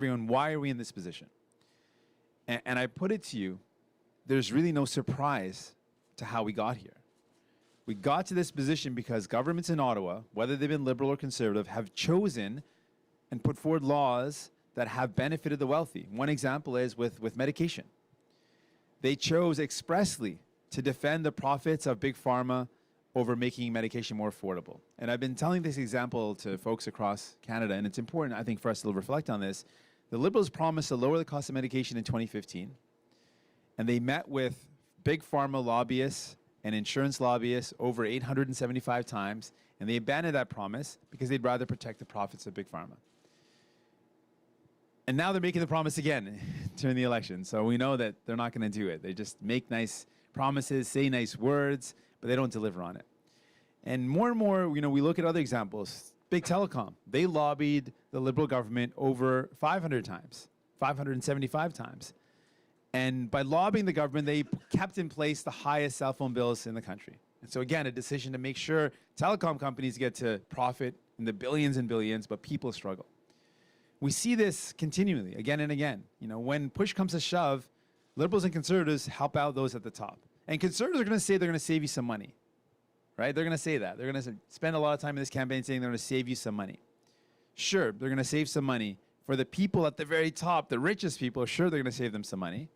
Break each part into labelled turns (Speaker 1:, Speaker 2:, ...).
Speaker 1: everyone, why are we in this position? And I put it to you, there's really no surprise to how we got here. We got to this position because governments in Ottawa, whether they've been liberal or conservative, have chosen and put forward laws that have benefited the wealthy. One example is with medication. They chose expressly to defend the profits of Big Pharma over making medication more affordable. And I've been telling this example to folks across Canada, and it's important, I think, for us to reflect on this. The Liberals promised to lower the cost of medication in 2015, and they met with Big Pharma lobbyists and insurance lobbyists over 875 times, and they abandoned that promise because they'd rather protect the profits of Big Pharma. And now they're making the promise again during the election, so we know that they're not going to do it. They just make nice promises, say nice words, but they don't deliver on it. And more, we look at other examples. Big Telecom, they lobbied the Liberal government over 500 times, 575 times. And by lobbying the government, they kept in place the highest cell phone bills in the country. And so again, a decision to make sure telecom companies get to profit in the billions and billions, but people struggle. We see this continually, again and again. When push comes to shove, Liberals and Conservatives help out those at the top. And Conservatives are going to say they're going to save you some money, right? They're going to say that. They're going to spend a lot of time in this campaign saying they're going to save you some money. Sure, they're going to save some money. For the people at the very top, the richest people, sure, they're going to save them some money,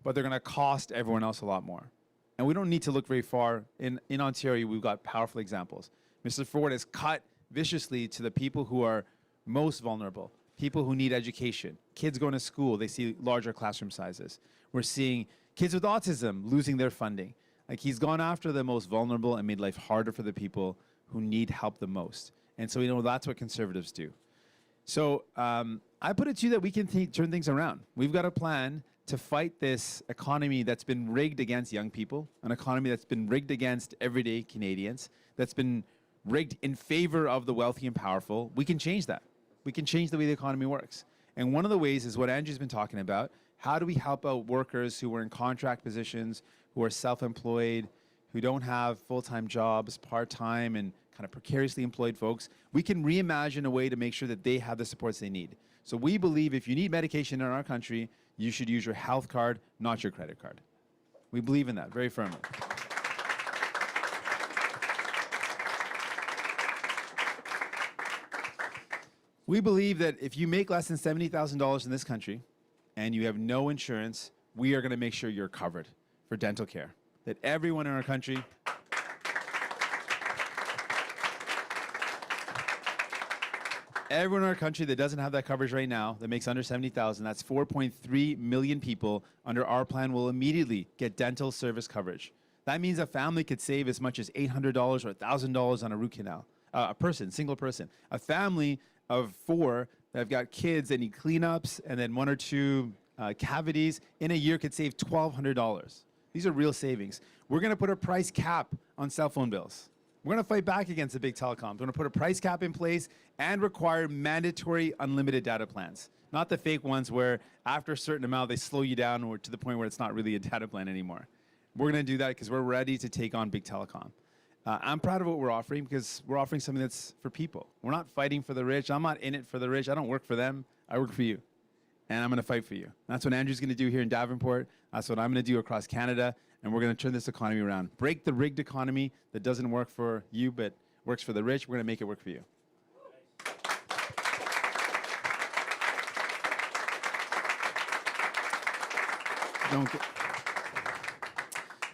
Speaker 1: but they're going to cost everyone else a lot more. And we don't need to look very far. In Ontario, we've got powerful examples. Mr. Ford has cut viciously to the people who are most vulnerable, people who need education. Kids going to school, they see larger classroom sizes. We're seeing kids with autism losing their funding. Like, he's gone after the most vulnerable and made life harder for the people who need help the most. And so, that's what Conservatives do. So I put it to you that we can turn things around. We've got a plan to fight this economy that's been rigged against young people, an economy that's been rigged against everyday Canadians, that's been rigged in favor of the wealthy and powerful. We can change that. We can change the way the economy works. And one of the ways is what Andrew's been talking about. How do we help out workers who are in contract positions, who are self-employed, who don't have full-time jobs, part-time, and kind of precariously employed folks? We can reimagine a way to make sure that they have the supports they need. So we believe if you need medication in our country, you should use your health card, not your credit card. We believe in that very firmly. We believe that if you make less than $70,000 in this country and you have no insurance, we are going to make sure you're covered for dental care. That everyone in our country that doesn't have that coverage right now, that makes under $70,000, that's 4.3 million people under our plan will immediately get dental service coverage. That means a family could save as much as $800 or $1,000 on a root canal. A person, single person. A family of 4 that have got kids that need cleanups and then 1 or 2 cavities in a year could save $1,200. These are real savings. We're going to put a price cap on cell phone bills. We're going to fight back against the big telecoms. We're going to put a price cap in place and require mandatory unlimited data plans. Not the fake ones where after a certain amount they slow you down or to the point where it's not really a data plan anymore. We're going to do that because we're ready to take on big telecom. I'm proud of what we're offering because we're offering something that's for people. We're not fighting for the rich. I'm not in it for the rich. I don't work for them. I work for you. And I'm going to fight for you. That's what Andrew's going to do here in Davenport. That's what I'm going to do across Canada. And we're going to turn this economy around. Break the rigged economy that doesn't work for you but works for the rich. We're going to make it work for you.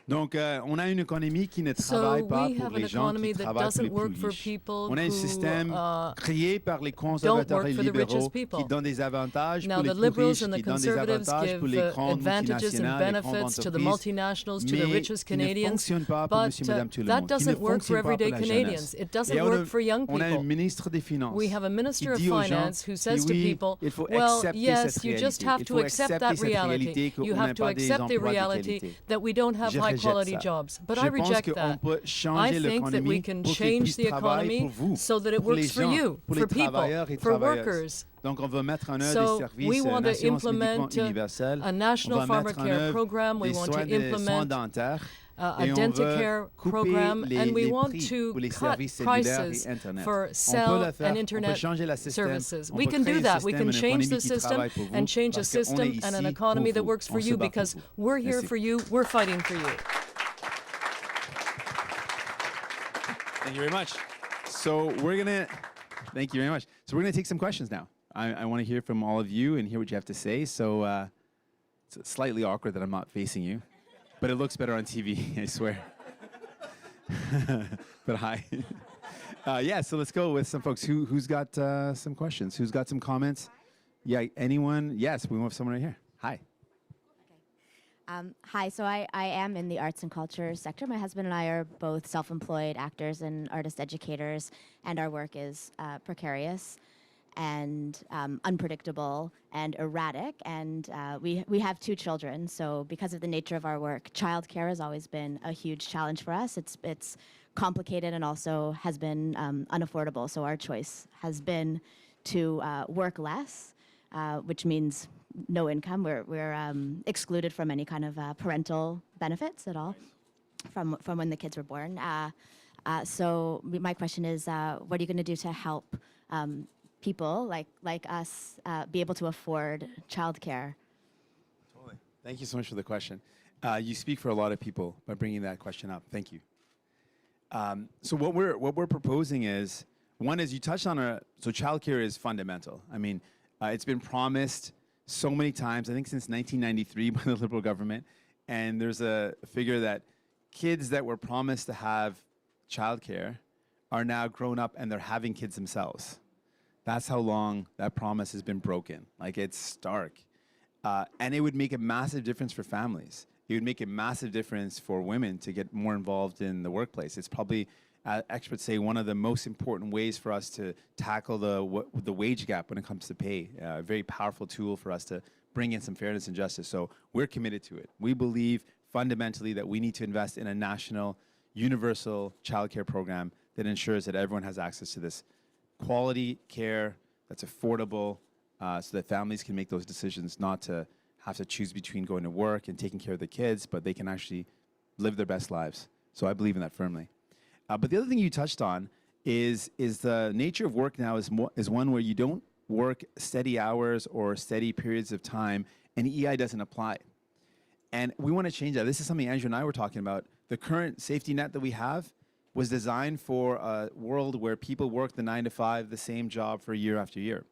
Speaker 1: Donc, on a une économie qui ne travaille pas pour les gens qui travaillent pour les plus riches. On a un système créé par les conservateurs et libéraux qui donne des avantages pour les plus riches, qui donne des avantages pour les grandes multinationales, les grandes entreprises, mais il ne fonctionne pas pour monsieur, madame, tout le monde. Il ne fonctionne pas pour la jeunesse. Et on a un ministre des Finances qui dit aux gens il faut accepter cette réalité. Il faut accepter cette réalité qu'on n'a pas des emplois de qualité.
Speaker 2: Quality jobs, but I reject that. I think that we can change the economy so that it works for you, for people, for workers. So we want to implement a national pharmacare program. We want to implement a Childcare program, and we want to cut prices for cell and internet services. We can do that. We can change the system and change a system and an economy that works for you, because we're here for you, we're fighting for you.
Speaker 1: Thank you very much. So thank you very much. So we're gonna take some questions now. I want to hear from all of you and hear what you have to say. So it's slightly awkward that I'm not facing you, but it looks better on TV, I swear. But hi. Yeah, so let's go with some folks. Who's got some questions? Who's got some comments? Yeah, anyone? Yes, we have someone right here. Hi.
Speaker 3: Hi, so I am in the arts and culture sector. My husband and I are both self-employed actors and artist educators, and our work is precarious and unpredictable and erratic, and we have 2 children. So because of the nature of our work, childcare has always been a huge challenge for us. It's complicated and also has been unaffordable. So our choice has been to work less, which means no income. We're excluded from any kind of parental benefits at all from when the kids were born. So my question is, what are you going to do to help people like us be able to afford childcare?
Speaker 1: Totally. Thank you so much for the question. You speak for a lot of people by bringing that question up. Thank you. So what we're proposing is, one is you touched on so childcare is fundamental. I mean, it's been promised so many times, I think since 1993 by the Liberal government, and there's a figure that kids that were promised to have childcare are now grown up and they're having kids themselves. That's how long that promise has been broken. Like, it's stark. And it would make a massive difference for families. It would make a massive difference for women to get more involved in the workplace. It's probably, experts say, one of the most important ways for us to tackle the wage gap when it comes to pay. A very powerful tool for us to bring in some fairness and justice. So we're committed to it. We believe fundamentally that we need to invest in a national, universal childcare program that ensures that everyone has access to this quality care that's affordable, so that families can make those decisions, not to have to choose between going to work and taking care of the kids, but they can actually live their best lives. So I believe in that firmly. But the other thing you touched on is the nature of work now is one where you don't work steady hours or steady periods of time, and EI doesn't apply. And we want to change that. This is something Andrew and I were talking about. The current safety net that we have was designed for a world where people work the 9 to 5, the same job for year after year.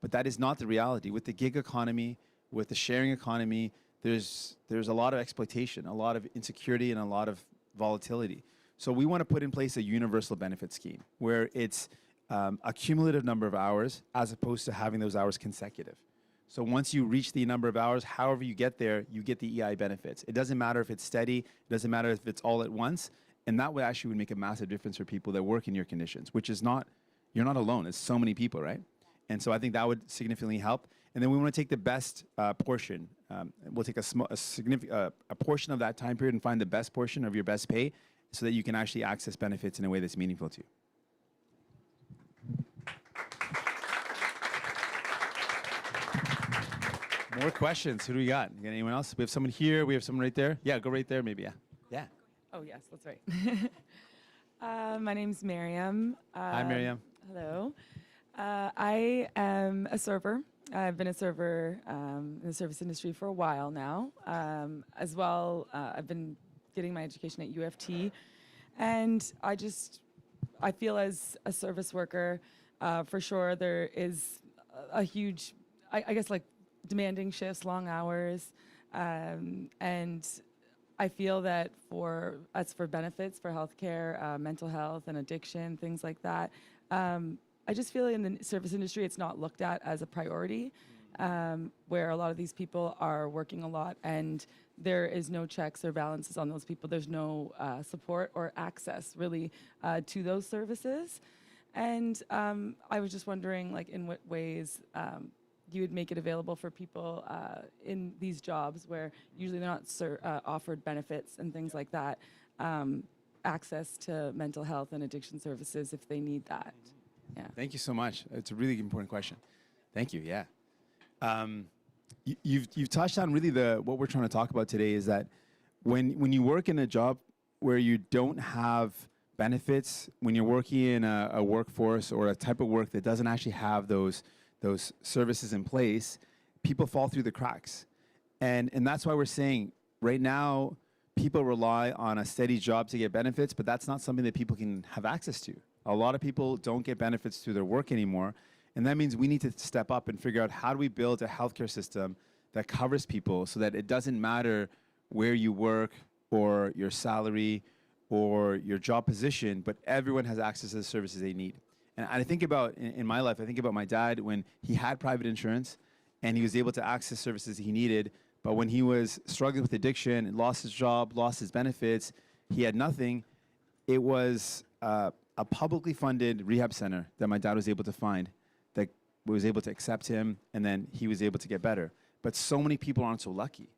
Speaker 1: But that is not the reality. With the gig economy, with the sharing economy, there's a lot of exploitation, a lot of insecurity, and a lot of volatility. So we want to put in place a universal benefit scheme where it's a cumulative number of hours as opposed to having those hours consecutive. So once you reach the number of hours, however you get there, you get the EI benefits. It doesn't matter if it's steady, it doesn't matter if it's all at once, and that would actually make a massive difference for people that work in your conditions, which is not, you're not alone, it's so many people, right? And so I think that would significantly help. And then we want to take the best portion. We'll take a portion of that time period and find the best portion of your best pay so that you can actually access benefits in a way that's meaningful to you. More questions. Who do we got? You got anyone else? We have someone here. We have someone right there. Yeah, go right there maybe. Yeah. Yeah.
Speaker 4: Oh, yes, that's right. My name's Miriam.
Speaker 1: Hi, Miriam.
Speaker 4: Hello. I am a server. I've been a server in the service industry for a while now. As well, I've been getting my education at UFT. And I feel as a service worker, for sure, there is a huge, I guess, like demanding shifts, long hours. And I feel that for benefits, for healthcare, mental health and addiction, things like that, I just feel in the service industry, it's not looked at as a priority, where a lot of these people are working a lot and there is no checks or balances on those people. There's no support or access really to those services. And I was just wondering, like, in what ways you would make it available for people in these jobs where usually they're not offered benefits and things like that, access to mental health and addiction services if they need that. Yeah.
Speaker 1: Thank you so much. It's a really important question. Thank you. Yeah. You've touched on really what we're trying to talk about today is that when you work in a job where you don't have benefits, when you're working in a workforce or a type of work that doesn't actually have those services in place, people fall through the cracks. And that's why we're saying right now, people rely on a steady job to get benefits, but that's not something that people can have access to. A lot of people don't get benefits through their work anymore. And that means we need to step up and figure out how do we build a healthcare system that covers people so that it doesn't matter where you work or your salary or your job position, but everyone has access to the services they need. And I think about, in my life, I think about my dad when he had private insurance and he was able to access services he needed, but when he was struggling with addiction and lost his job, lost his benefits, he had nothing. It was a publicly funded rehab center that my dad was able to find that was able to accept him, and then he was able to get better. But so many people aren't so lucky,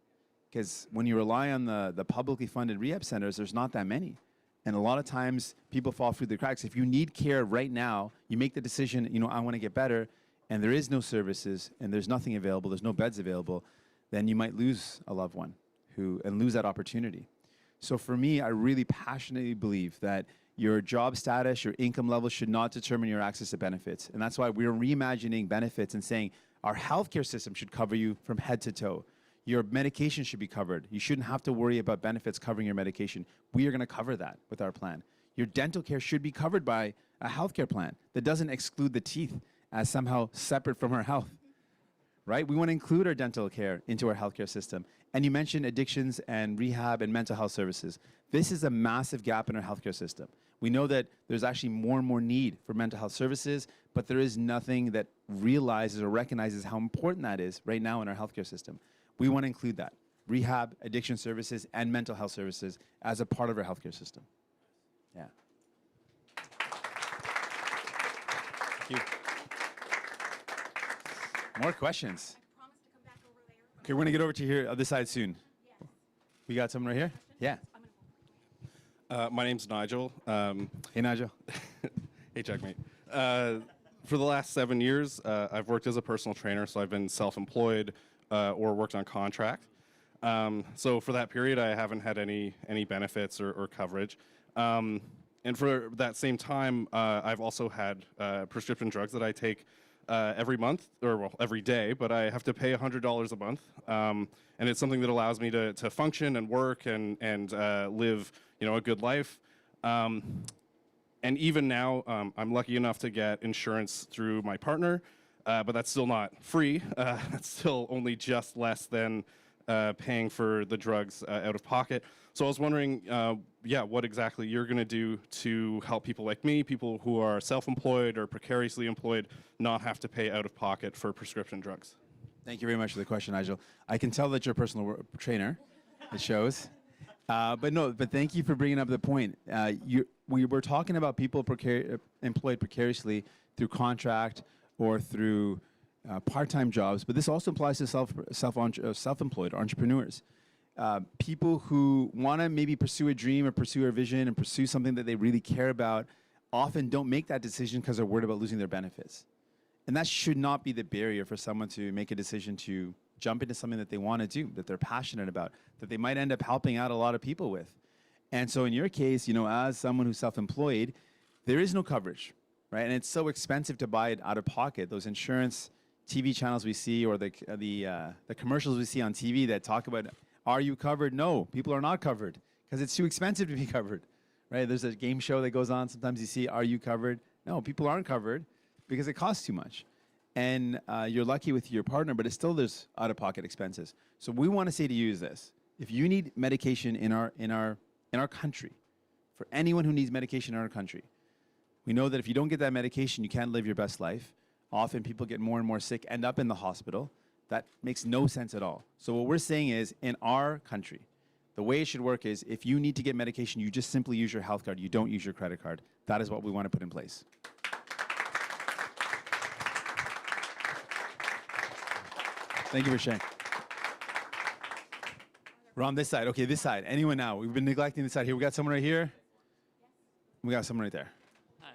Speaker 1: because when you rely on the publicly funded rehab centers, there's not that many. And a lot of times people fall through the cracks. If you need care right now, you make the decision, I want to get better, and there is no services and there's nothing available, there's no beds available, then you might lose a loved one and lose that opportunity. So for me, I really passionately believe that your job status, your income level should not determine your access to benefits. And that's why we're reimagining benefits and saying our healthcare system should cover you from head to toe. Your medication should be covered. You shouldn't have to worry about benefits covering your medication. We are going to cover that with our plan. Your dental care should be covered by a healthcare plan that doesn't exclude the teeth as somehow separate from our health, right? We want to include our dental care into our healthcare system. And you mentioned addictions and rehab and mental health services. This is a massive gap in our healthcare system. We know that there's actually more and more need for mental health services, but there is nothing that realizes or recognizes how important that is right now in our healthcare system. We want to include that, rehab, addiction services, and mental health services as a part of our healthcare system. Yeah. Thank you. More questions? Okay, we're going to get over to here, this side soon. Yes. We got someone right here? Yeah.
Speaker 5: My name's Nigel.
Speaker 1: Hey, Nigel.
Speaker 5: Hey, Jagmeet. For the last 7 years, I've worked as a personal trainer, so I've been self-employed or worked on contract. So for that period, I haven't had any benefits or coverage. And for that same time, I've also had prescription drugs that I take every month, or well, every day, but I have to pay $100 a month. And it's something that allows me to function and work and live, a good life. And even now, I'm lucky enough to get insurance through my partner, but that's still not free. That's still only just less than paying for the drugs out of pocket. So I was wondering, what exactly you're going to do to help people like me, people who are self-employed or precariously employed, not have to pay out of pocket for prescription drugs.
Speaker 1: Thank you very much for the question, Nigel. I can tell that you're a personal trainer. It shows. But thank you for bringing up the point. We were talking about people employed precariously through contract or through part-time jobs, but this also applies to self-employed entrepreneurs. People who want to maybe pursue a dream or pursue a vision and pursue something that they really care about often don't make that decision because they're worried about losing their benefits. And that should not be the barrier for someone to make a decision to jump into something that they want to do, that they're passionate about, that they might end up helping out a lot of people with. And so in your case, as someone who's self-employed, there is no coverage, right? And it's so expensive to buy it out of pocket. Those insurance TV channels we see or the commercials we see on TV that talk about, are you covered? No, people are not covered because it's too expensive to be covered, right? There's a game show that goes on. Sometimes you see, are you covered? No, people aren't covered because it costs too much. And you're lucky with your partner, but there's out-of-pocket expenses. So we want to say to you is this: if you need medication in our country, for anyone who needs medication in our country, we know that if you don't get that medication, you can't live your best life. Often people get more and more sick, end up in the hospital. That makes no sense at all. So what we're saying is, in our country, the way it should work is if you need to get medication, you just simply use your health card. You don't use your credit card. That is what we want to put in place. Thank you for sharing. We're on this side. Okay, this side. Anyone now? We've been neglecting this side here. We got someone right here. We got someone right there.
Speaker 6: Hi.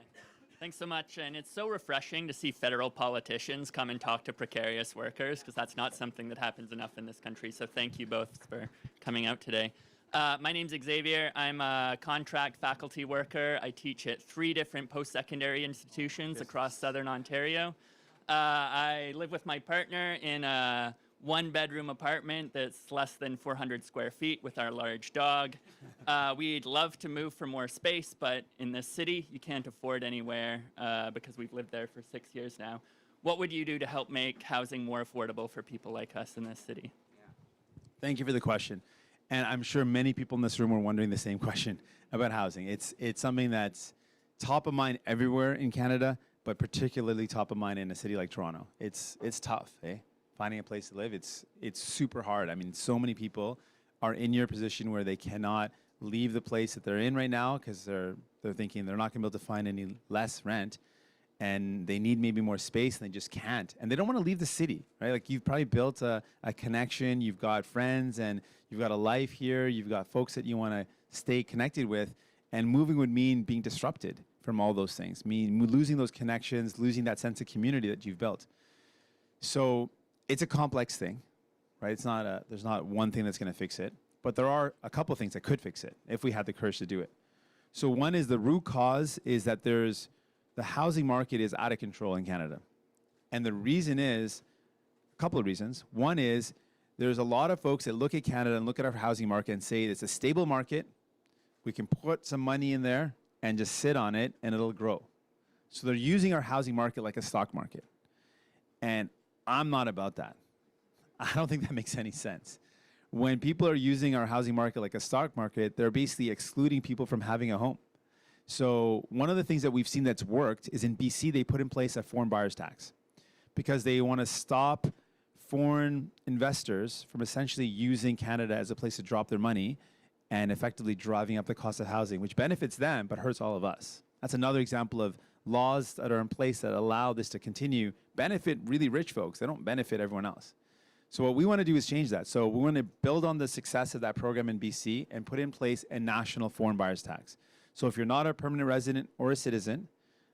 Speaker 6: Thanks so much. And it's so refreshing to see federal politicians come and talk to precarious workers, because that's not something that happens enough in this country. So thank you both for coming out today. My name's Xavier. I'm a contract faculty worker. I teach at 3 different post-secondary institutions across Southern Ontario. I live with my partner in a 1-bedroom apartment that's less than 400 square feet with our large dog. We'd love to move for more space, but in this city, you can't afford anywhere because we've lived there for 6 years now. What would you do to help make housing more affordable for people like us in this city?
Speaker 1: Thank you for the question. And I'm sure many people in this room are wondering the same question about housing. It's something that's top of mind everywhere in Canada, but particularly top of mind in a city like Toronto. It's tough, eh? Finding a place to live, it's super hard. I mean, so many people are in your position where they cannot leave the place that they're in right now because they're thinking they're not going to be able to find any less rent, and they need maybe more space and they just can't. And they don't want to leave the city, right? Like, you've probably built a connection, you've got friends, and you've got a life here, you've got folks that you want to stay connected with, and moving would mean being disrupted from all those things, mean losing those connections, losing that sense of community that you've built. So it's a complex thing, right? There's not one thing that's going to fix it, but there are a couple of things that could fix it if we had the courage to do it. So one is the root cause is that the housing market is out of control in Canada. And the reason is, a couple of reasons. One is there's a lot of folks that look at Canada and look at our housing market and say it's a stable market, we can put some money in there and just sit on it and it'll grow. So they're using our housing market like a stock market. And I'm not about that. I don't think that makes any sense. When people are using our housing market like a stock market, they're basically excluding people from having a home. So one of the things that we've seen that's worked is in BC, they put in place a foreign buyers tax because they want to stop foreign investors from essentially using Canada as a place to drop their money and effectively driving up the cost of housing, which benefits them but hurts all of us. That's another example of laws that are in place that allow this to continue, benefit really rich folks. They don't benefit everyone else. So what we want to do is change that. So we want to build on the success of that program in BC and put in place a national foreign buyers tax. So if you're not a permanent resident or a citizen,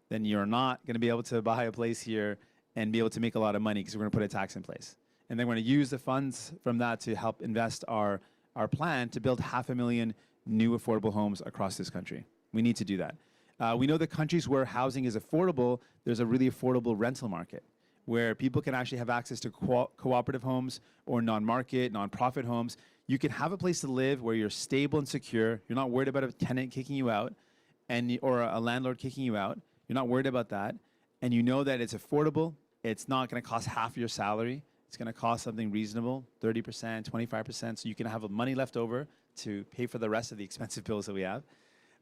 Speaker 1: then you're not going to be able to buy a place here and be able to make a lot of money because we're going to put a tax in place. And then we're going to use the funds from that to help invest our plan to build 500,000 new affordable homes across this country. We need to do that. We know that countries where housing is affordable, there's a really affordable rental market where people can actually have access to cooperative homes or non-market, non-profit homes. You can have a place to live where you're stable and secure. You're not worried about a tenant kicking you out or a landlord kicking you out. You're not worried about that. And you know that it's affordable. It's not going to cost half your salary. It's going to cost something reasonable, 30%, 25%, so you can have money left over to pay for the rest of the expensive bills that we have.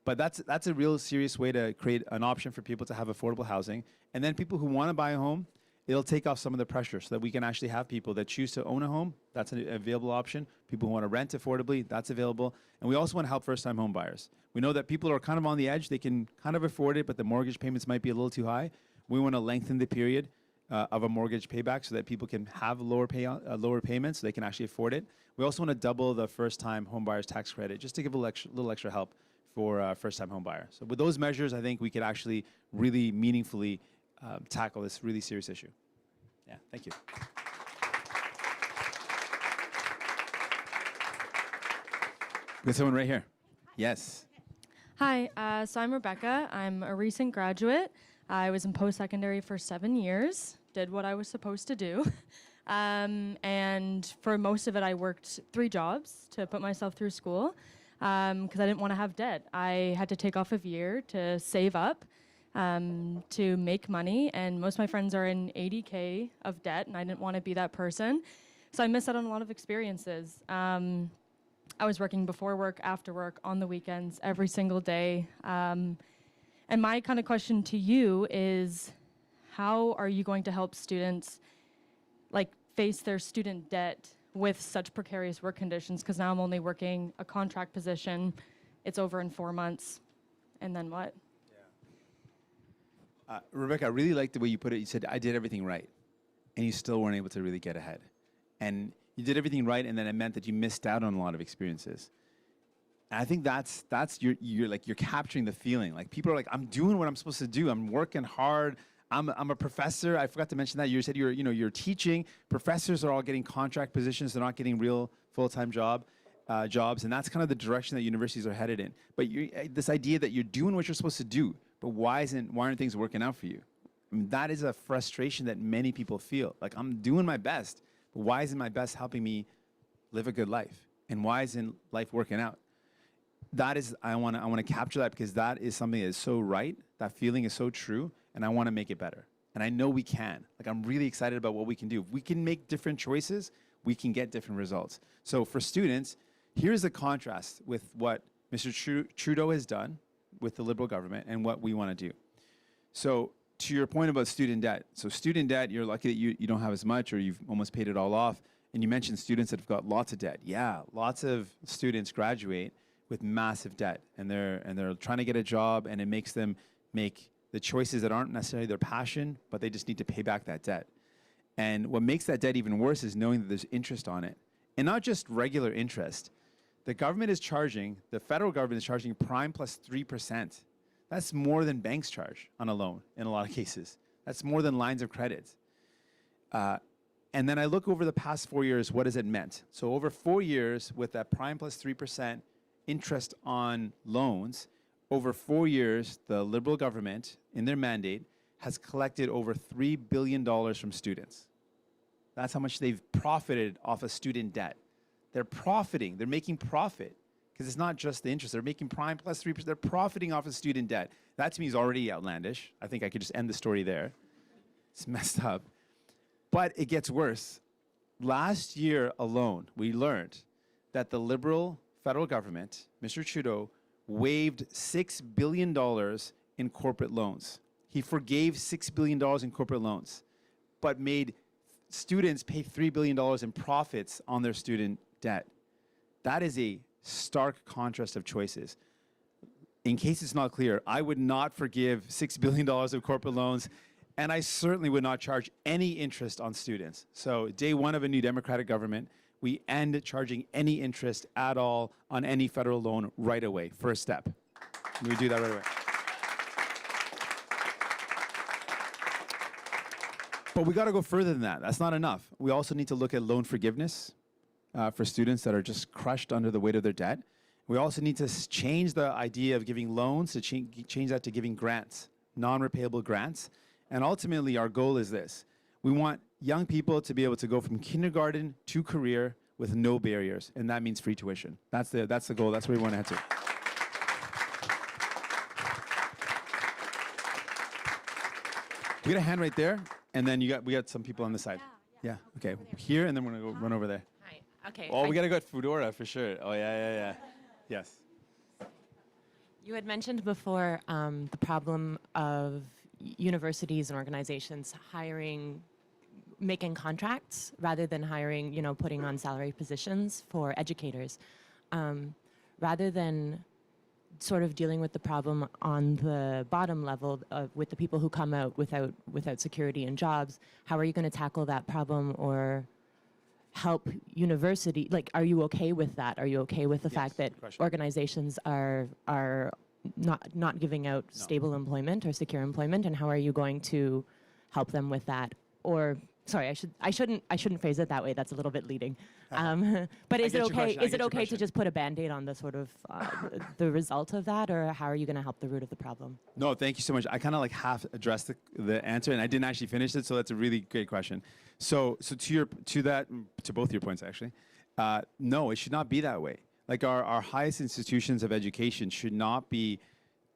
Speaker 1: But that's a real serious way to create an option for people to have affordable housing. And then people who want to buy a home, it'll take off some of the pressure so that we can actually have people that choose to own a home. That's an available option. People who want to rent affordably, that's available. And we also want to help first-time home buyers. We know that people are kind of on the edge. They can kind of afford it, but the mortgage payments might be a little too high. We want to lengthen the period of a mortgage payback so that people can have lower payments so they can actually afford it. We also want to double the first-time home buyers tax credit just to give a little extra help for first-time home buyer. So with those measures, I think we could actually really meaningfully tackle this really serious issue. Yeah, thank you. We got someone right here. Yes.
Speaker 7: Hi, so I'm Rebecca. I'm a recent graduate. I was in post-secondary for 7 years, did what I was supposed to do. And for most of it, I worked 3 jobs to put myself through school because I didn't want to have debt. I had to take off a year to save up to make money, and most of my friends are in 80K of debt, and I didn't want to be that person. So I missed out on a lot of experiences. I was working before work, after work, on the weekends, every single day. And my kind of question to you is, how are you going to help students face their student debt with such precarious work conditions? Because now I'm only working a contract position. It's over in 4 months. And then what?
Speaker 1: Rebecca, I really like the way you put it. You said, I did everything right, and you still weren't able to really get ahead. And you did everything right, and then it meant that you missed out on a lot of experiences. And I think that's you're capturing the feeling. Like, people are like, I'm doing what I'm supposed to do. I'm working hard. I'm a professor. I forgot to mention that. You said you're teaching. Professors are all getting contract positions. They're not getting real full-time job. jobs, and that's kind of the direction that universities are headed in. But this idea that you're doing what you're supposed to do, but why aren't things working out for you? I mean, that is a frustration that many people feel. Like, I'm doing my best, but why isn't my best helping me live a good life? And why isn't life working out? That is, I want to capture that, because that is something that is so right. That feeling is so true, and I want to make it better. And I know we can. Like, I'm really excited about what we can do. If we can make different choices, we can get different results. So for students, here's the contrast with what Mr. Trudeau has done with the Liberal government and what we want to do. So to your point about student debt. So student debt, you're lucky that you don't have as much, or you've almost paid it all off. And you mentioned students that have got lots of debt. Yeah, lots of students graduate with massive debt, and they're trying to get a job, and it makes them make the choices that aren't necessarily their passion, but they just need to pay back that debt. And what makes that debt even worse is knowing that there's interest on it. And not just regular interest. The federal government is charging prime plus 3%. That's more than banks charge on a loan in a lot of cases. That's more than lines of credit. And then I look over the past 4 years, what has it meant? So over 4 years, with that prime plus 3% interest on loans, over 4 years, the Liberal government, in their mandate, has collected over $3 billion from students. That's how much they've profited off of student debt. They're profiting. They're making profit, because it's not just the interest. They're making prime plus 3%. They're profiting off of student debt. That, to me, is already outlandish. I think I could just end the story there. It's messed up. But it gets worse. Last year alone, we learned that the Liberal federal government, Mr. Trudeau, waived $6 billion in corporate loans. He forgave $6 billion in corporate loans, but made students pay $3 billion in profits on their student debt. That is a stark contrast of choices. In case it's not clear, I would not forgive $6 billion of corporate loans, and I certainly would not charge any interest on students. So day one of a new Democratic government, we end charging any interest at all on any federal loan right away. First step. We do that right away. But we got to go further than that. That's not enough. We also need to look at loan forgiveness for students that are just crushed under the weight of their debt. We also need to change the idea of giving loans, to change that to giving grants, non-repayable grants. And ultimately, our goal is this. We want young people to be able to go from kindergarten to career with no barriers, and that means free tuition. That's the goal. That's where we want to head to. We got a hand right there, and then we got some people on the side. Yeah. Okay. Here, and then we're gonna go run over there.
Speaker 8: Hi. Okay.
Speaker 1: Oh, we gotta go at Foodora for sure. Oh yeah. Yes.
Speaker 8: You had mentioned before the problem of universities and organizations making contracts rather than hiring, putting on salary positions for educators, rather than sort of dealing with the problem on the bottom level with the people who come out without security and jobs. How are you going to tackle that problem or help university? Like, are you okay with that? Are you okay with the fact that organizations are not giving out stable employment or secure employment, and how are you going to help them with that? Or sorry, I shouldn't phrase it that way. That's a little bit leading. But is it okay? Is it okay to just put a Band-Aid on the sort of the result of that, or how are you going to help the root of the problem?
Speaker 1: No, thank you so much. I kind of like half addressed the answer, and I didn't actually finish it. So that's a really great question. So to both your points actually, no, it should not be that way. Like our highest institutions of education should not be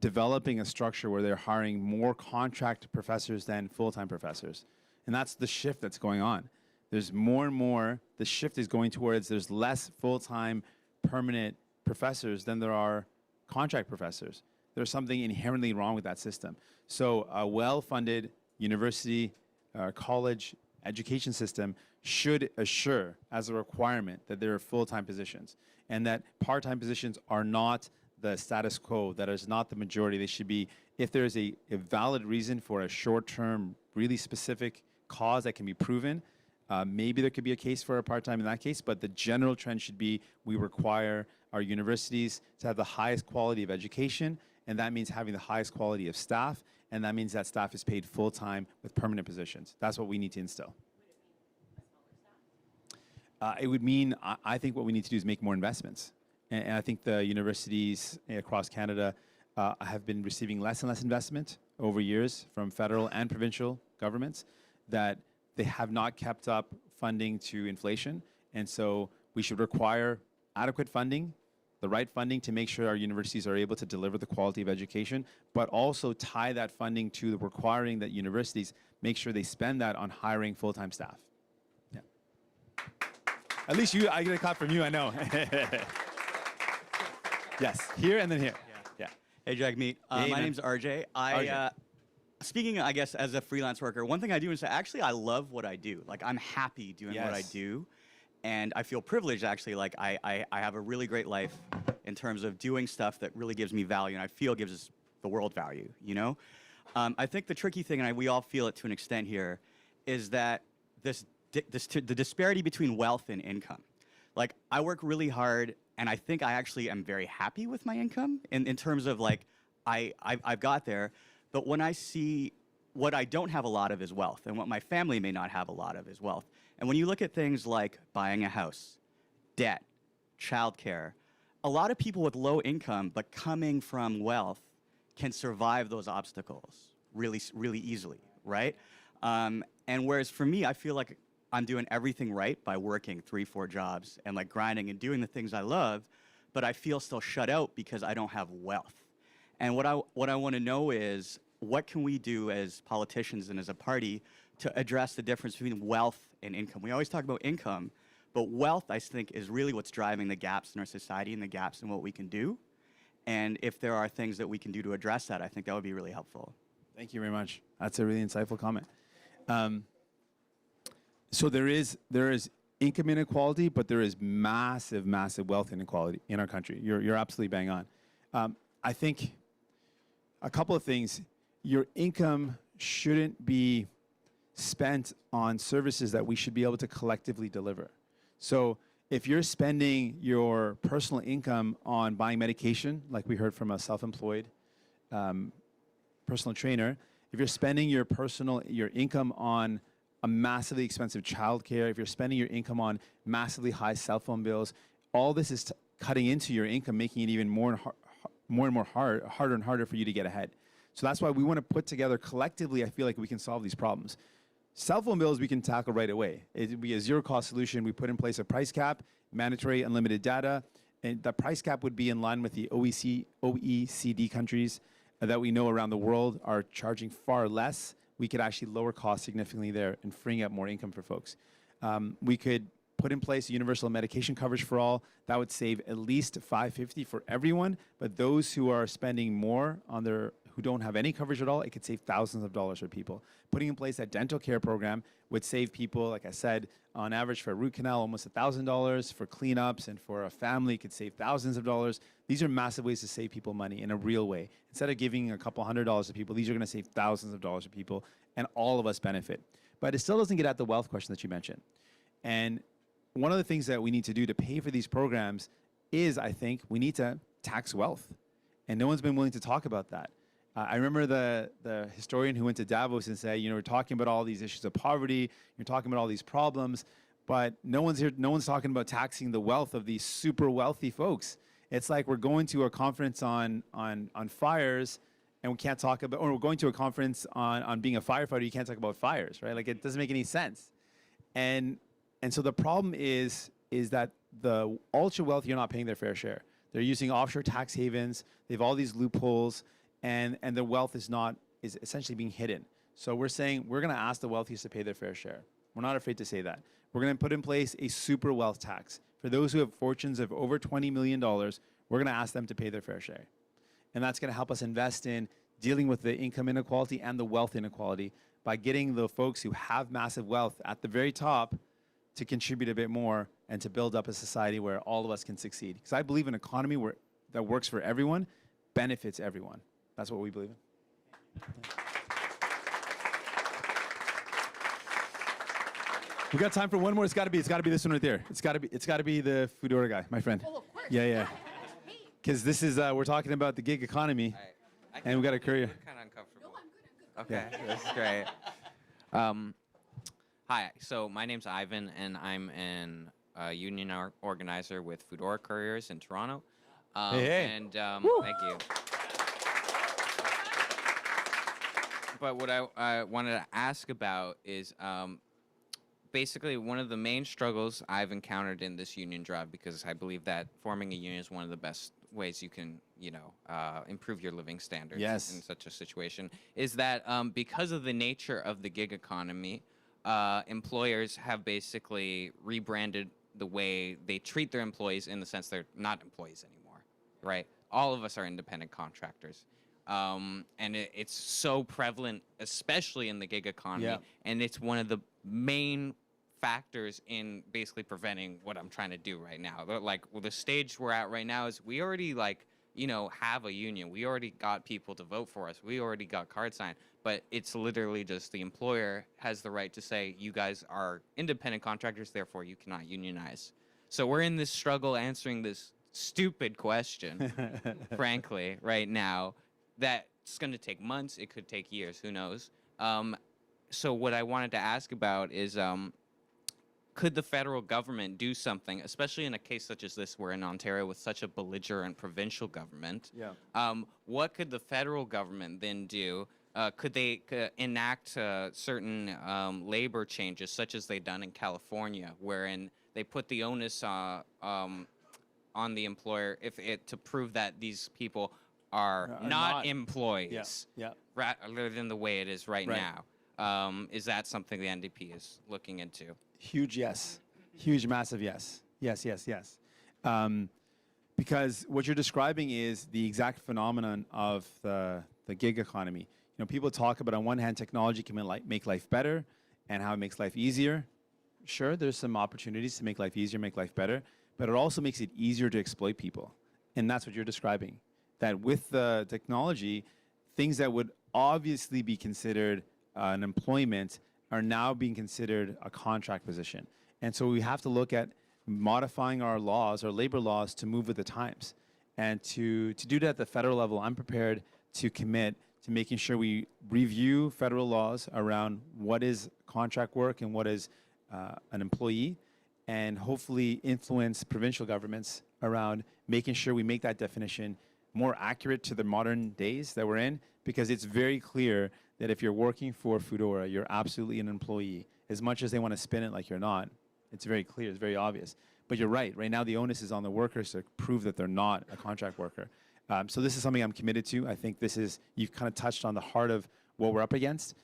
Speaker 1: developing a structure where they're hiring more contract professors than full-time professors. And that's the shift that's going on. There's more and more, the shift is going towards there's less full-time permanent professors than there are contract professors. There's something inherently wrong with that system. So a well-funded university, college education system should assure as a requirement that there are full-time positions and that part-time positions are not the status quo, that is not the majority. They should be, if there's a valid reason for a short-term, really specific cause that can be proven, maybe there could be a case for a part-time in that case, but the general trend should be we require our universities to have the highest quality of education, and that means having the highest quality of staff, and that means that staff is paid full-time with permanent positions. That's what we need to instill. It would mean, I think what we need to do is make more investments. And I think the universities across Canada have been receiving less and less investment over years from federal and provincial governments, that they have not kept up funding to inflation. And so we should require adequate funding, the right funding to make sure our universities are able to deliver the quality of education, but also tie that funding to the requiring that universities make sure they spend that on hiring full-time staff. Yeah. At least I get a clap from you, I know. Yes, here and then here. Yeah.
Speaker 9: Hey, Jagmeet. My name's RJ. Speaking, I guess, as a freelance worker, one thing I do is actually I love what I do. Like, I'm happy doing what I do. And I feel privileged, actually. Like, I have a really great life in terms of doing stuff that really gives me value and I feel gives the world value, you know? I think the tricky thing, and we all feel it to an extent here, is that the disparity between wealth and income. Like, I work really hard, and I think I actually am very happy with my income in terms of, like, I've got there. But when I see what I don't have a lot of is wealth, and what my family may not have a lot of is wealth. And when you look at things like buying a house, debt, childcare, a lot of people with low income but coming from wealth can survive those obstacles really, really easily, right? And whereas for me, I feel like I'm doing everything right by working 3-4 jobs and like grinding and doing the things I love, but I feel still shut out because I don't have wealth. And what I want to know is, what can we do as politicians and as a party to address the difference between wealth and income? We always talk about income, but wealth, I think, is really what's driving the gaps in our society and the gaps in what we can do. And if there are things that we can do to address that, I think that would be really helpful.
Speaker 1: Thank you very much. That's a really insightful comment. So there is income inequality, but there is massive, massive wealth inequality in our country. You're absolutely bang on. I think a couple of things. Your income shouldn't be spent on services that we should be able to collectively deliver. So if you're spending your personal income on buying medication, like we heard from a self-employed personal trainer, if you're spending your income on a massively expensive childcare, if you're spending your income on massively high cell phone bills, all this is cutting into your income, making it even harder and harder for you to get ahead. So that's why we want to put together collectively, I feel like we can solve these problems. Cell phone bills we can tackle right away. It would be a zero-cost solution. We put in place a price cap, mandatory unlimited data, and the price cap would be in line with the OECD countries that we know around the world are charging far less. We could actually lower costs significantly there and freeing up more income for folks. We could put in place universal medication coverage for all. That would save at least $550 for everyone, but those who are spending more on who don't have any coverage at all, it could save thousands of dollars for people. Putting in place that dental care program would save people, like I said, on average for a root canal, almost $1,000, for cleanups, and for a family, could save thousands of dollars. These are massive ways to save people money in a real way. Instead of giving a couple $100s to people, these are gonna save thousands of dollars to people, and all of us benefit. But it still doesn't get at the wealth question that you mentioned. And one of the things that we need to do to pay for these programs is, I think, we need to tax wealth. And no one's been willing to talk about that. I remember the historian who went to Davos and said, we're talking about all these issues of poverty, you're talking about all these problems, but no one's talking about taxing the wealth of these super wealthy folks. It's like we're going to a conference on fires, and we can't talk about, or we're going to a conference on being a firefighter, you can't talk about fires, right? Like, it doesn't make any sense. And so the problem is that the ultra wealthy are not paying their fair share. They're using offshore tax havens, they have all these loopholes, and their wealth is essentially being hidden. So we're saying we're gonna ask the wealthiest to pay their fair share. We're not afraid to say that. We're gonna put in place a super wealth tax. For those who have fortunes of over $20 million, we're gonna ask them to pay their fair share. And that's gonna help us invest in dealing with the income inequality and the wealth inequality by getting the folks who have massive wealth at the very top to contribute a bit more and to build up a society where all of us can succeed. Because I believe an economy that works for everyone benefits everyone. That's what we believe in. We got time for one more. It's got to be this one right there. It's got to be the Foodora guy, my friend.
Speaker 10: Oh, of course.
Speaker 1: Yeah. Because this is we're talking about the gig economy, and we got to courier.
Speaker 10: Kind of uncomfortable. No, I'm good. Okay, this is great. Hi, so my name's Ivan, and I'm an a union organizer with Foodora Couriers in Toronto.
Speaker 1: Hey.
Speaker 10: And thank you. But what I wanted to ask about is basically one of the main struggles I've encountered in this union drive, because I believe that forming a union is one of the best ways you can, improve your living standards in such a situation, is that because of the nature of the gig economy, employers have basically rebranded the way they treat their employees, in the sense they're not employees anymore, right? All of us are independent contractors. And it's so prevalent, especially in the gig economy, and it's one of the main factors in basically preventing what I'm trying to do right now. Like, the stage we're at right now is we already have a union. We already got people to vote for us. We already got cards signed. But it's literally just the employer has the right to say, you guys are independent contractors, therefore you cannot unionize. So we're in this struggle answering this stupid question, frankly, right now. That's going to take months. It could take years. Who knows? So what I wanted to ask about is, could the federal government do something, especially in a case such as this, where in Ontario with such a belligerent provincial government, what could the federal government then do? Could they enact certain labor changes, such as they've done in California, wherein they put the onus on the employer to prove that these people are not employees, rather than the way it is right now? Is that something the NDP is looking into?
Speaker 1: Huge yes. Huge, massive yes. Yes. Because what you're describing is the exact phenomenon of the gig economy. People talk about, on one hand, technology can make life better and how it makes life easier. Sure, there's some opportunities to make life easier, make life better, but it also makes it easier to exploit people. And that's what you're describing. That with the technology, things that would obviously be considered an employment are now being considered a contract position. And so we have to look at modifying our laws, our labor laws, to move with the times. And to do that at the federal level, I'm prepared to commit to making sure we review federal laws around what is contract work and what is an employee, and hopefully influence provincial governments around making sure we make that definition more accurate to the modern days that we're in, because it's very clear that if you're working for Foodora, you're absolutely an employee. As much as they want to spin it like you're not, it's very clear, it's very obvious. But you're right, right now the onus is on the workers to prove that they're not a contract worker. So this is something I'm committed to. I think you've kind of touched on the heart of what we're up against.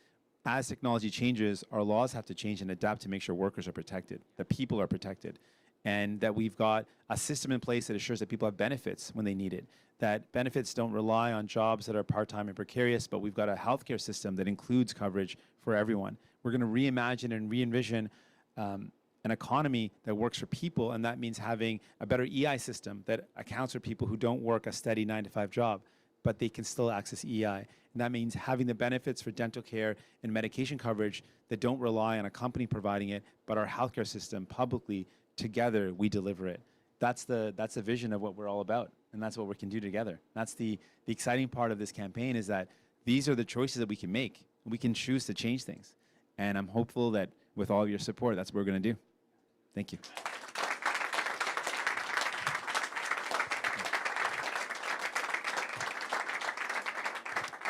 Speaker 1: As technology changes, our laws have to change and adapt to make sure workers are protected, that people are protected, and that we've got a system in place that assures that people have benefits when they need it, that benefits don't rely on jobs that are part-time and precarious, but we've got a healthcare system that includes coverage for everyone. We're going to reimagine and re-envision an economy that works for people, and that means having a better EI system that accounts for people who don't work a steady 9-to-5 job, but they can still access EI. And that means having the benefits for dental care and medication coverage that don't rely on a company providing it, but our healthcare system publicly, together, we deliver it. That's the vision of what we're all about, and that's what we can do together. That's the exciting part of this campaign, is that these are the choices that we can make. We can choose to change things. And I'm hopeful that with all of your support, that's what we're going to do. Thank you.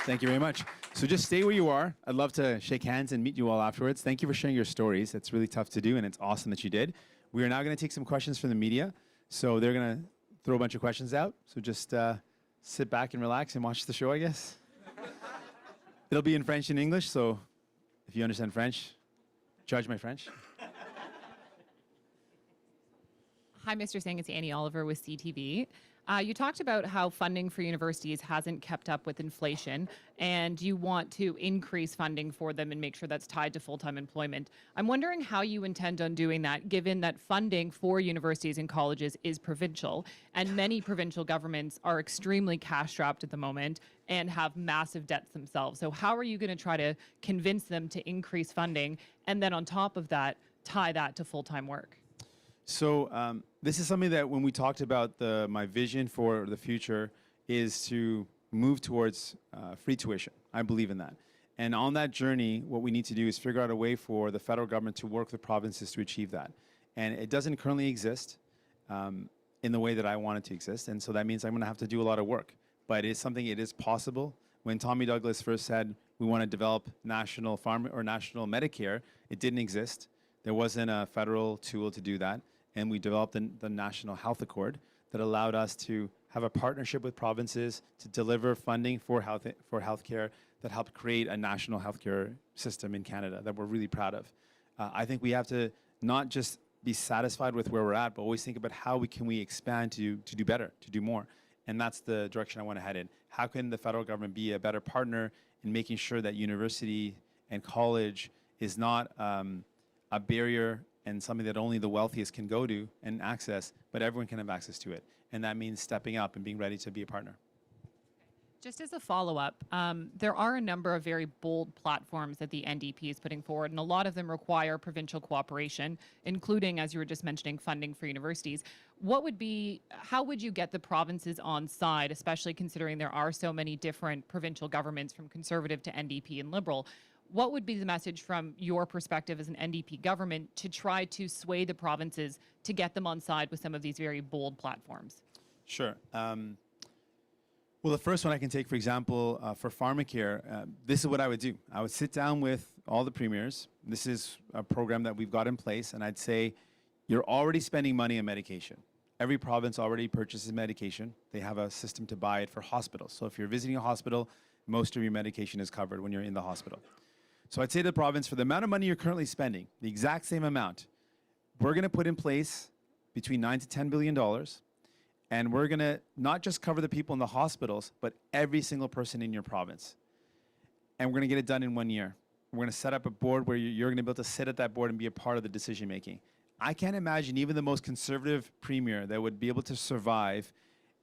Speaker 1: Thank you very much. So just stay where you are. I'd love to shake hands and meet you all afterwards. Thank you for sharing your stories. It's really tough to do, and it's awesome that you did. We are now going to take some questions from the media. So they're going to throw a bunch of questions out. So just sit back and relax and watch the show, I guess. It'll be in French and English, so if you understand French, judge my French.
Speaker 11: Hi, Mr. Singh. It's Annie Oliver with CTV. You talked about how funding for universities hasn't kept up with inflation, and you want to increase funding for them and make sure that's tied to full-time employment. I'm wondering how you intend on doing that, given that funding for universities and colleges is provincial, and many provincial governments are extremely cash-strapped at the moment and have massive debts themselves. So how are you going to try to convince them to increase funding, and then on top of that, tie that to full-time work?
Speaker 1: So this is something that when we talked about my vision for the future is to move towards free tuition. I believe in that. And on that journey, what we need to do is figure out a way for the federal government to work with provinces to achieve that. And it doesn't currently exist in the way that I want it to exist. And so that means I'm going to have to do a lot of work. But it is possible. When Tommy Douglas first said we want to develop national national Medicare, it didn't exist. There wasn't a federal tool to do that. And we developed the National Health Accord that allowed us to have a partnership with provinces to deliver funding for healthcare that helped create a national healthcare system in Canada that we're really proud of. I think we have to not just be satisfied with where we're at, but always think about how can we expand to do better, to do more. And that's the direction I want to head in. How can the federal government be a better partner in making sure that university and college is not a barrier and something that only the wealthiest can go to and access, but everyone can have access to it. And that means stepping up and being ready to be a partner.
Speaker 11: Just as a follow-up, there are a number of very bold platforms that the NDP is putting forward, and a lot of them require provincial cooperation, including, as you were just mentioning, funding for universities. How would you get the provinces on side, especially considering there are so many different provincial governments from Conservative to NDP and Liberal? What would be the message from your perspective as an NDP government to try to sway the provinces to get them on side with some of these very bold platforms?
Speaker 1: Sure. Well, the first one I can take, for example, for pharmacare, this is what I would do. I would sit down with all the premiers. This is a program that we've got in place, and I'd say, you're already spending money on medication. Every province already purchases medication. They have a system to buy it for hospitals. So if you're visiting a hospital, most of your medication is covered when you're in the hospital. So I'd say to the province, for the amount of money you're currently spending, the exact same amount, we're going to put in place between $9 to $10 billion. And we're going to not just cover the people in the hospitals, but every single person in your province. And we're going to get it done in 1 year. We're going to set up a board where you're going to be able to sit at that board and be a part of the decision making. I can't imagine even the most conservative premier that would be able to survive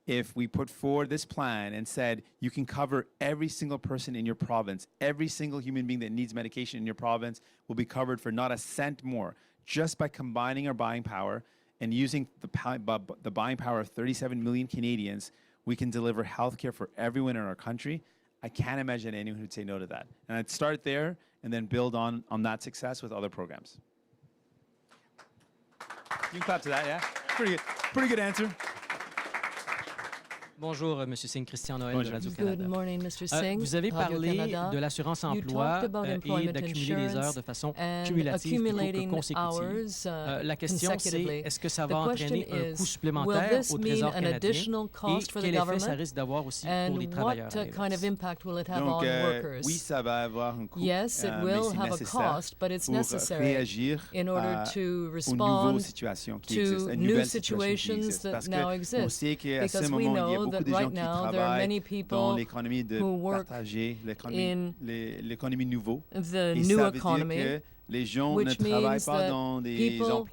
Speaker 1: if we put forward this plan and said, you can cover every single person in your province. Every single human being that needs medication in your province will be covered for not a cent more, just by combining our buying power and using the buying power of 37 million Canadians. We can deliver healthcare for everyone in our country. I can't imagine anyone who'd say no to that. And I'd start there and then build on that success with other programs. You can clap to that, yeah? Pretty good answer.
Speaker 12: Bonjour, Monsieur Singh, Christian Noël de Radio-Canada.
Speaker 2: Good morning, Mr. Singh.
Speaker 12: Vous avez parlé de l'assurance emploi et d'accumuler les heures de façon cumulative plutôt que consécutive. La question, c'est est-ce que ça va entraîner un coût supplémentaire au Trésor canadien et quel effet ça risque d'avoir aussi pour les travailleurs?
Speaker 1: Donc, oui, ça va avoir un coût,
Speaker 2: yes, it will have a cost, but it's necessary in order to respond to new situations that now exist. Because we know that right now there are many people who work in the new economy, which means that people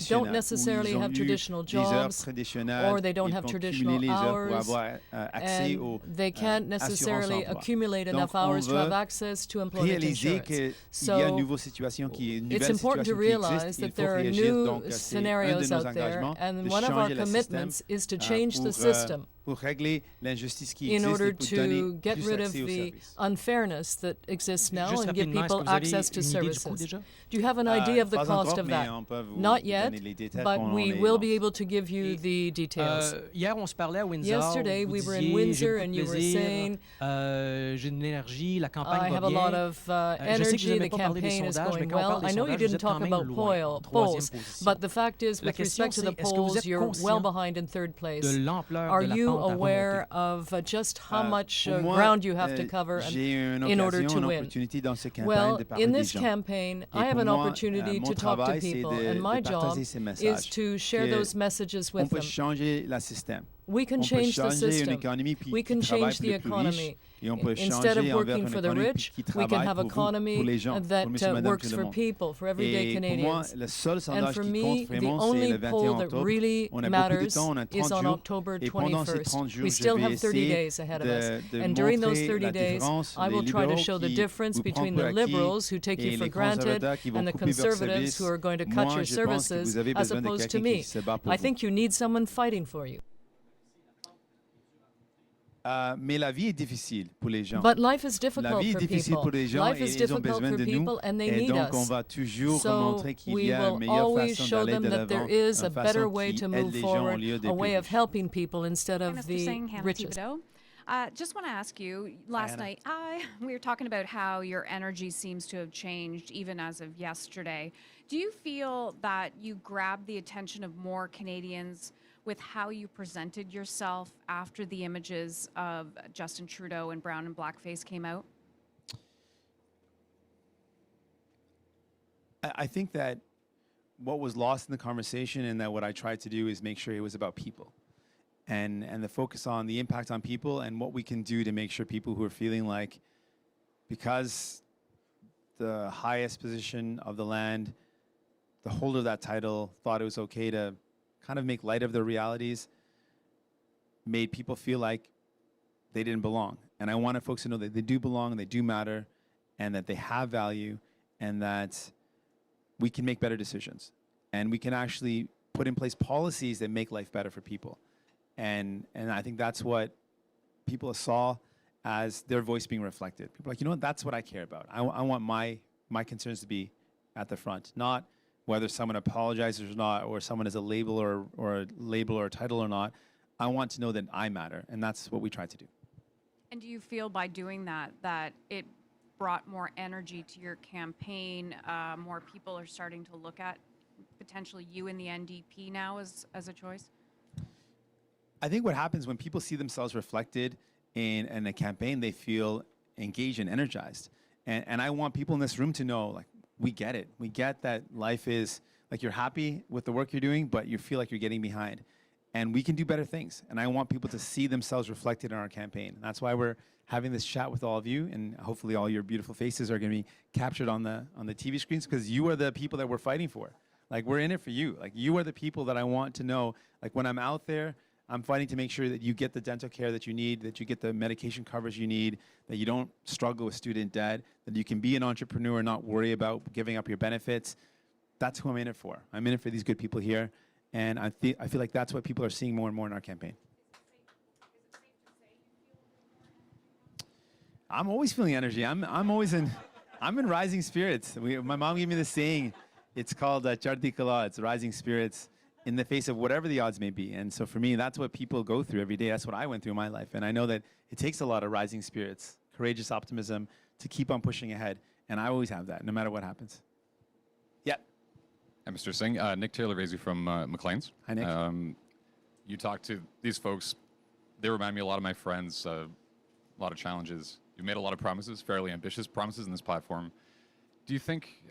Speaker 2: don't necessarily have traditional jobs, or they don't have traditional hours, and they can't necessarily accumulate enough hours to have access to employment insurance. So it's important to realize that there are new scenarios out there, and one of our commitments is to change the system in order to get rid of the unfairness that exists now and give people access to services. Do you have an idea of the cost of that? Not yet, but we will be able to give you the details. Yesterday we were in Windsor and you were saying, I have a lot of energy, the campaign is going well. I know you didn't talk about polls, but the fact is, with respect to the polls, you're well behind in third place. Are you aware of just how much ground you have to cover in order to win? Well, in this campaign, I have an opportunity to talk to people, and my job is to share those messages with them. We can change the system. We can change the economy. Instead of working for the rich, we can have an economy that works for people, for everyday Canadians. And for me, the only poll that really matters is on October 21st. We still have 30 days ahead of us. And during those 30 days, I will try to show the difference between the Liberals, who take you for granted, and the Conservatives, who are going to cut your services, as opposed to me. I think you need someone fighting for you.
Speaker 1: Mais la vie est difficile pour les gens.
Speaker 2: But life is difficult
Speaker 1: La vie est
Speaker 2: for
Speaker 1: difficile
Speaker 2: people.
Speaker 1: pour les gens
Speaker 2: Life
Speaker 1: et
Speaker 2: is
Speaker 1: ils ont
Speaker 2: difficult
Speaker 1: besoin
Speaker 2: for
Speaker 1: de nous.
Speaker 2: people and they
Speaker 1: Et
Speaker 2: need
Speaker 1: donc, on
Speaker 2: us.
Speaker 1: va toujours
Speaker 2: So
Speaker 1: montrer qu'il
Speaker 2: we
Speaker 1: y a une
Speaker 2: will
Speaker 1: meilleure
Speaker 2: always
Speaker 1: façon
Speaker 2: show
Speaker 1: d'aller
Speaker 2: them
Speaker 1: de
Speaker 2: that there
Speaker 1: l'avant,
Speaker 2: is a
Speaker 1: une
Speaker 2: better
Speaker 1: façon
Speaker 2: way
Speaker 1: qui
Speaker 2: to
Speaker 1: aide
Speaker 2: move
Speaker 1: les gens au
Speaker 2: forward,
Speaker 1: lieu des
Speaker 2: a way of
Speaker 1: plus riches.
Speaker 2: helping people instead
Speaker 13: Hi,
Speaker 2: of
Speaker 13: Mr.
Speaker 2: the
Speaker 13: Singh, Hannah
Speaker 2: richest.
Speaker 13: Thibodeau. Just want to ask you, last night we were talking about how your energy seems to have changed even as of yesterday. Do you feel that you grabbed the attention of more Canadians with how you presented yourself after the images of Justin Trudeau in brown and blackface came out?
Speaker 1: I think that what was lost in the conversation and that what I tried to do is make sure it was about people. And the focus on the impact on people and what we can do to make sure people who are feeling like because the highest position of the land, the holder of that title thought it was okay to kind of make light of their realities, made people feel like they didn't belong. And I wanted folks to know that they do belong, they do matter, and that they have value, and that we can make better decisions. And we can actually put in place policies that make life better for people. And I think that's what people saw as their voice being reflected. People are like, you know what, that's what I care about. I want my concerns to be at the front, not whether someone apologizes or not, or someone is a label or a label or a title or not. I want to know that I matter, and that's what we try to do.
Speaker 13: And do you feel by doing that, that it brought more energy to your campaign? More people are starting to look at potentially you in the NDP now as a choice?
Speaker 1: I think what happens when people see themselves reflected in a campaign, they feel engaged and energized. And I want people in this room to know, like, we get it. We get that life is, like, you're happy with the work you're doing, but you feel like you're getting behind. And we can do better things. And I want people to see themselves reflected in our campaign. And that's why we're having this chat with all of you. And hopefully all your beautiful faces are going to be captured on the TV screens, because you are the people that we're fighting for. Like, we're in it for you. Like, you are the people that I want to know. Like, when I'm out there, I'm fighting to make sure that you get the dental care that you need, that you get the medication coverage you need, that you don't struggle with student debt, that you can be an entrepreneur and not worry about giving up your benefits. That's who I'm in it for. I'm in it for these good people here. And I feel like that's what people are seeing more and more in our campaign. I'm always feeling energy. I'm in rising spirits. My mom gave me this saying. It's called Chardi Kala. It's rising spirits in the face of whatever the odds may be. And so for me, that's what people go through every day. That's what I went through in my life. And I know that it takes a lot of rising spirits, courageous optimism to keep on pushing ahead. And I always have that, no matter what happens. Yeah.
Speaker 14: Hi, Mr. Singh. Nick Taylor-Vasey from Maclean's.
Speaker 1: Hi, Nick.
Speaker 14: You talk to these folks. They remind me a lot of my friends, a lot of challenges. You made a lot of promises, fairly ambitious promises in this platform. Do you think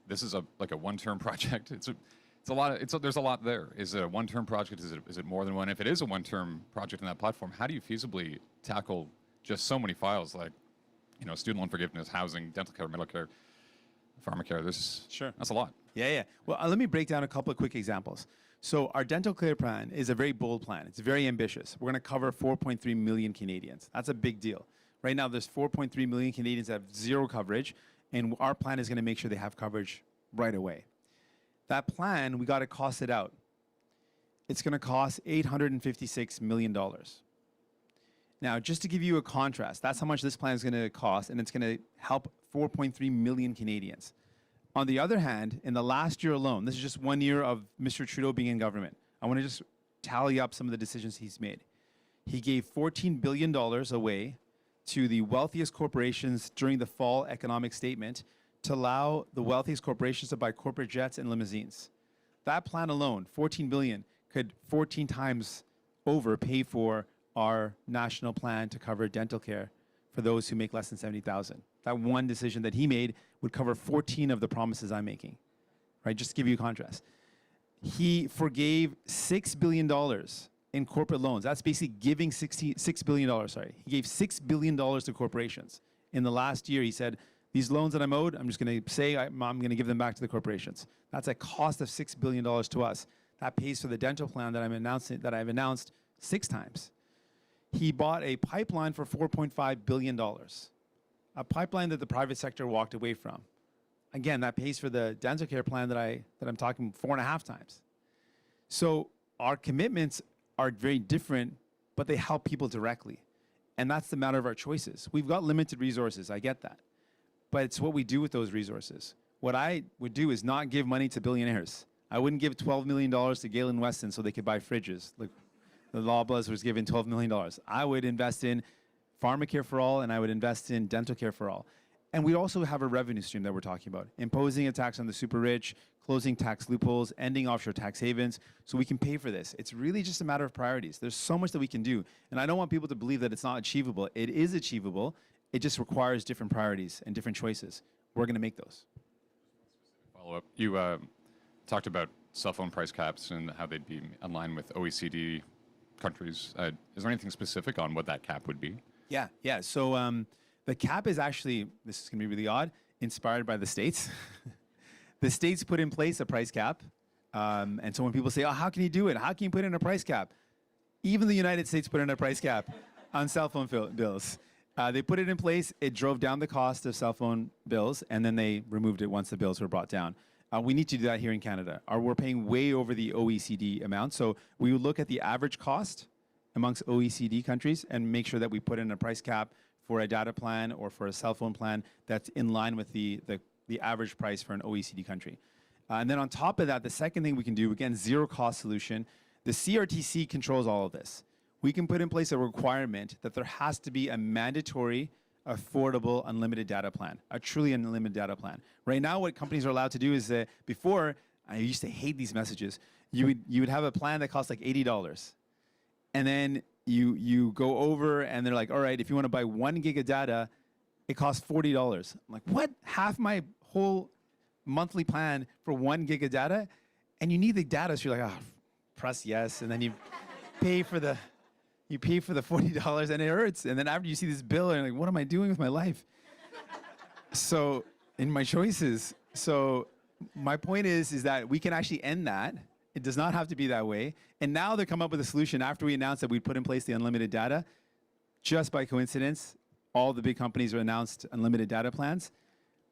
Speaker 14: this is like a one-term project? There's a lot there. Is it a one-term project? Is it more than one? If it is a one-term project in that platform, how do you feasibly tackle just so many files like, student loan forgiveness, housing, dental care, medical care, pharmacare? That's a lot.
Speaker 1: Yeah. Well, let me break down a couple of quick examples. So our dental care plan is a very bold plan. It's very ambitious. We're going to cover 4.3 million Canadians. That's a big deal. Right now, there's 4.3 million Canadians that have zero coverage, and our plan is going to make sure they have coverage right away. That plan, we got to cost it out. It's going to cost $856 million. Now, just to give you a contrast, that's how much this plan is going to cost, and it's going to help 4.3 million Canadians. On the other hand, in the last year alone, this is just 1 year of Mr. Trudeau being in government. I want to just tally up some of the decisions he's made. He gave $14 billion away to the wealthiest corporations during the fall economic statement to allow the wealthiest corporations to buy corporate jets and limousines. That plan alone, $14 billion, could 14 times over pay for our national plan to cover dental care for those who make less than $70,000. That one decision that he made would cover 14 of the promises I'm making, right? Just to give you a contrast. He forgave $6 billion in corporate loans. That's basically giving $6 billion, He gave $6 billion to corporations. In the last year, he said, these loans that I'm owed, I'm just going to say I'm going to give them back to the corporations. That's a cost of $6 billion to us. That pays for the dental plan that I've announced 6 times. He bought a pipeline for $4.5 billion, a pipeline that the private sector walked away from. Again, that pays for the dental care plan that I'm talking 4.5 times. So our commitments are very different, but they help people directly. And that's the matter of our choices. We've got limited resources, I get that. But it's what we do with those resources. What I would do is not give money to billionaires. I wouldn't give $12 million to Galen Weston so they could buy fridges. Like the Loblaws was given $12 million. I would invest in pharmacare for all, and I would invest in dental care for all. And we also have a revenue stream that we're talking about. Imposing a tax on the super rich, closing tax loopholes, ending offshore tax havens, so we can pay for this. It's really just a matter of priorities. There's so much that we can do. And I don't want people to believe that it's not achievable. It is achievable. It just requires different priorities and different choices. We're going to make those.
Speaker 14: Follow up. You talked about cell phone price caps and how they'd be in line with OECD countries. Is there anything specific on what that cap would be?
Speaker 1: Yeah. So the cap is actually, this is going to be really odd, inspired by the States. The States put in place a price cap. And so when people say, oh, how can you do it? How can you put in a price cap? Even the United States put in a price cap on cell phone bills. They put it in place. It drove down the cost of cell phone bills, and then they removed it once the bills were brought down. We need to do that here in Canada. We're paying way over the OECD amount. So we would look at the average cost amongst OECD countries and make sure that we put in a price cap for a data plan or for a cell phone plan that's in line with the average price for an OECD country. And then on top of that, the second thing we can do, again, zero cost solution, the CRTC controls all of this. We can put in place a requirement that there has to be a mandatory, affordable, unlimited data plan, a truly unlimited data plan. Right now, what companies are allowed to do is before, I used to hate these messages, you would have a plan that costs like $80. And then you go over and they're like, all right, if you want to buy 1 gig of data, it costs $40. I'm like, what? Half my whole monthly plan for 1 gig of data? And you need the data, so you're like, press yes, and then you pay for the $40 and it hurts. And then after you see this bill, and you're like, what am I doing with my life? So, in my choices. So, my point is that we can actually end that. It does not have to be that way. And now they come up with a solution after we announced that we'd put in place the unlimited data. Just by coincidence, all the big companies are announced unlimited data plans.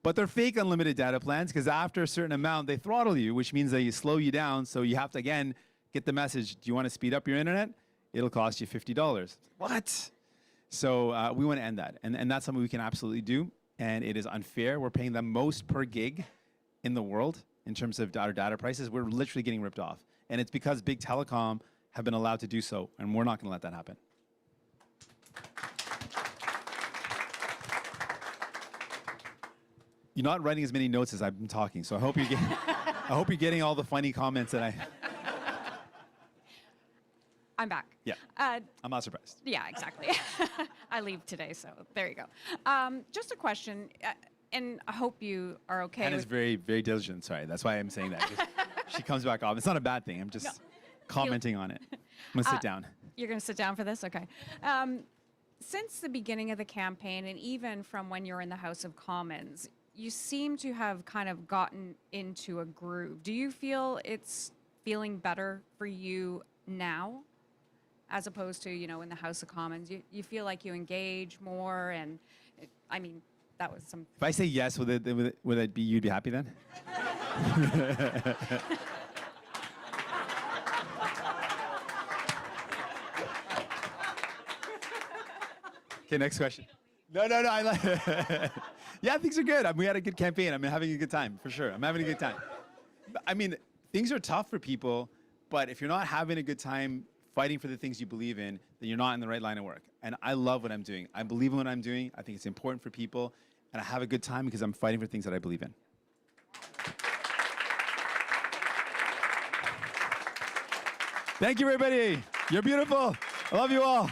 Speaker 1: But they're fake unlimited data plans because after a certain amount, they throttle you, which means they slow you down. So you have to, again, get the message, do you want to speed up your internet? It'll cost you $50. What? So we want to end that. And that's something we can absolutely do. And it is unfair. We're paying the most per gig in the world in terms of our data prices. We're literally getting ripped off. And it's because big telecom have been allowed to do so. And we're not going to let that happen. You're not writing as many notes as I've been talking. So I hope you're getting all the funny comments that I...
Speaker 13: I'm back.
Speaker 1: Yeah, I'm not surprised.
Speaker 13: Yeah, exactly. I leave today, so there you go. Just a question, and I hope you are okay.
Speaker 1: Hannah's very, very diligent. Sorry, that's why I'm saying that. She comes back off. It's not a bad thing. I'm just commenting on it. I'm going to sit down.
Speaker 13: You're going to sit down for this? Okay. Since the beginning of the campaign, and even from when you're in the House of Commons, you seem to have kind of gotten into a groove. Do you feel it's feeling better for you now? As opposed to, in the House of Commons, you feel like you engage more, and that was some.
Speaker 1: If I say yes, would it be you'd be happy then? Okay, next question. No. Yeah, things are good. We had a good campaign. I'm having a good time for sure. I'm having a good time. Things are tough for people, but if you're not having a good time fighting for the things you believe in, then you're not in the right line of work. And I love what I'm doing. I believe in what I'm doing. I think it's important for people. And I have a good time because I'm fighting for things that I believe in. Thank you, everybody. You're beautiful. I love you all.